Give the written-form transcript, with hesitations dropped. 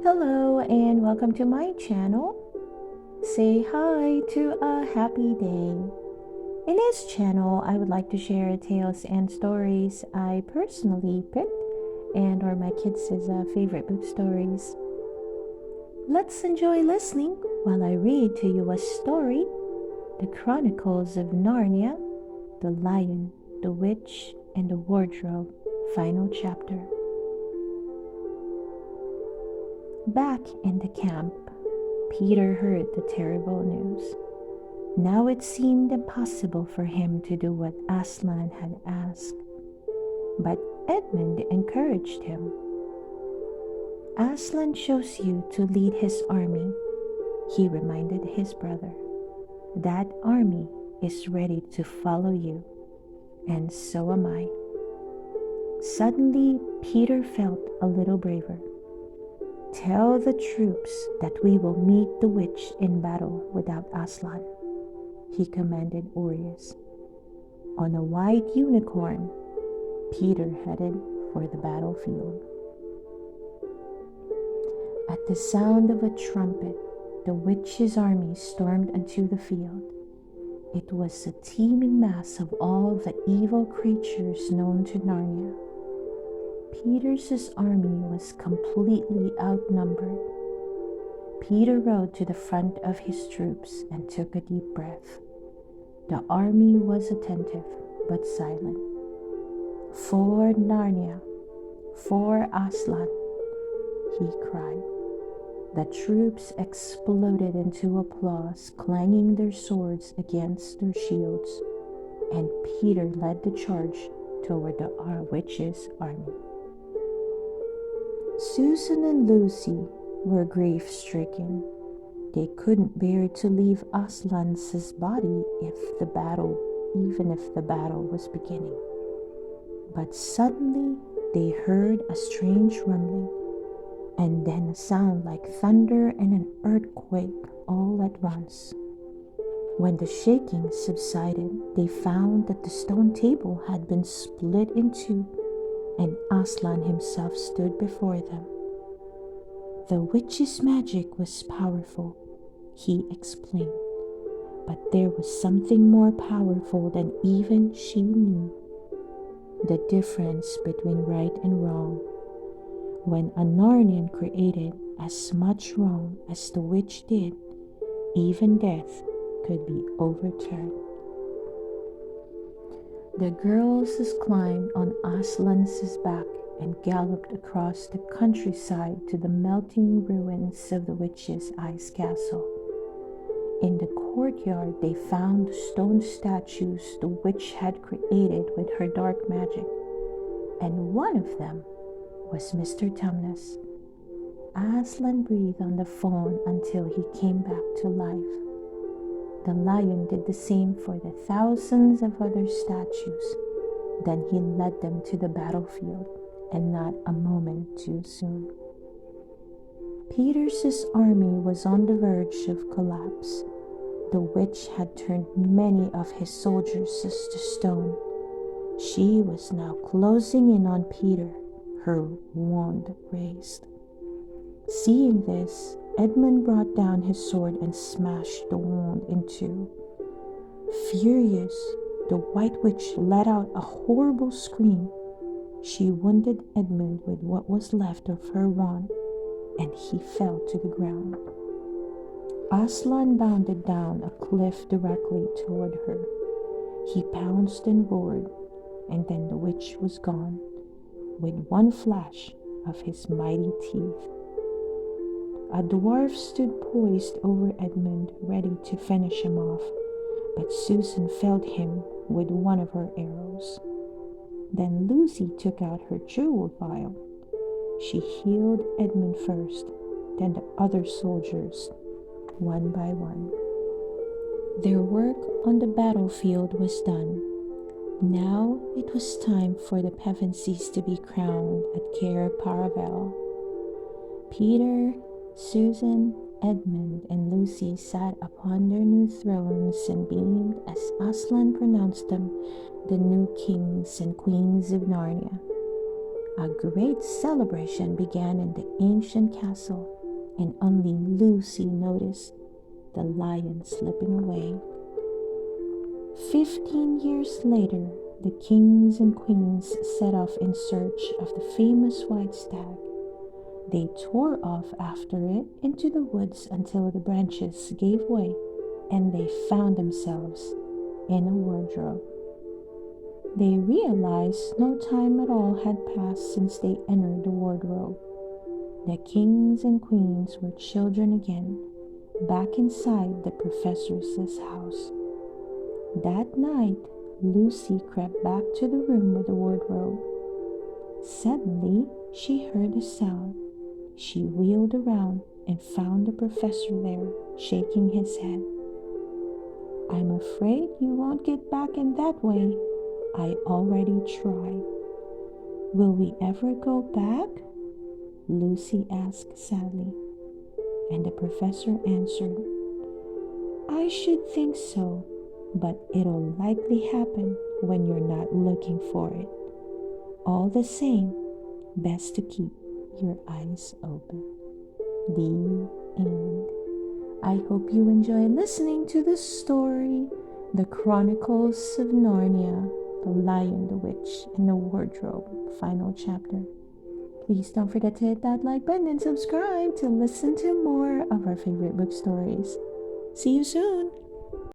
Hello and welcome to my channel. Say hi to a happy day. In this channel, I would like to share tales and stories I personally picked and or my kids' favorite book stories. Let's enjoy listening while I read to you a story, The Chronicles of Narnia, The Lion, the Witch, and the Wardrobe, final chapter. Back in the camp, Peter heard the terrible news. Now it seemed impossible for him to do what Aslan had asked. But Edmund encouraged him. Aslan chose you to lead his army, he reminded his brother. That army is ready to follow you, and so am I. Suddenly, Peter felt a little braver. Tell the troops that we will meet the witch in battle without Aslan, he commanded Orius. On a white unicorn, Peter headed for the battlefield. At the sound of a trumpet, the witch's army stormed onto the field. It was a teeming mass of all the evil creatures known to Narnia. Peter's army was completely outnumbered. Peter rode to the front of his troops and took a deep breath. The army was attentive but silent. For Narnia, for Aslan, he cried. The troops exploded into applause, clanging their swords against their shields, and Peter led the charge toward the witch's army. Susan and Lucy were grief-stricken. They couldn't bear to leave Aslan's body even if the battle was beginning. But suddenly they heard a strange rumbling, and then a sound like thunder and an earthquake all at once. When the shaking subsided, they found that the stone table had been split in two, and Aslan himself stood before them. The witch's magic was powerful, he explained, but there was something more powerful than even she knew. The difference between right and wrong. When a Narnian created as much wrong as the witch did, even death could be overturned. The girls climbed on Aslan's back and galloped across the countryside to the melting ruins of the witch's ice castle. In the courtyard, they found the stone statues the witch had created with her dark magic, and one of them was Mr. Tumnus. Aslan breathed on the phone until he came back to life. The lion did the same for the thousands of other statues. Then he led them to the battlefield, and not a moment too soon. Peter's army was on the verge of collapse. The witch had turned many of his soldiers to stone. She was now closing in on Peter, her wand raised. Seeing this, Edmund brought down his sword and smashed the wand in two. Furious, the White Witch let out a horrible scream. She wounded Edmund with what was left of her wand, and he fell to the ground. Aslan bounded down a cliff directly toward her. He pounced and roared, and then the witch was gone, with one flash of his mighty teeth. A dwarf stood poised over Edmund, ready to finish him off, but Susan felled him with one of her arrows. Then Lucy took out her jewel vial. She healed Edmund first, then the other soldiers, one by one. Their work on the battlefield was done. Now it was time for the Pevensies to be crowned at Cair Paravel. Peter, Susan, Edmund, and Lucy sat upon their new thrones and beamed as Aslan pronounced them the new kings and queens of Narnia. A great celebration began in the ancient castle. and only Lucy noticed the lion slipping away. 15 years later, the kings and queens set off in search of the famous white stag. They tore off after it into the woods until the branches gave way and they found themselves in a wardrobe. They realized no time at all had passed since they entered the wardrobe. The kings and queens were children again, back inside the professor's house. That night, Lucy crept back to the room with the wardrobe. Suddenly, she heard a sound. She wheeled around and found the professor there, shaking his head. "I'm afraid you won't get back in that way. I already tried." "Will we ever go back?" Lucy asked sadly. And the professor answered, "I should think so, but it'll likely happen when you're not looking for it. All the same, best to keep your eyes open." The end. I hope you enjoyed listening to the story, The Chronicles of Narnia, The Lion, the Witch, and the Wardrobe, final chapter. Please don't forget to hit that like button and subscribe to listen to more of our favorite book stories. See you soon!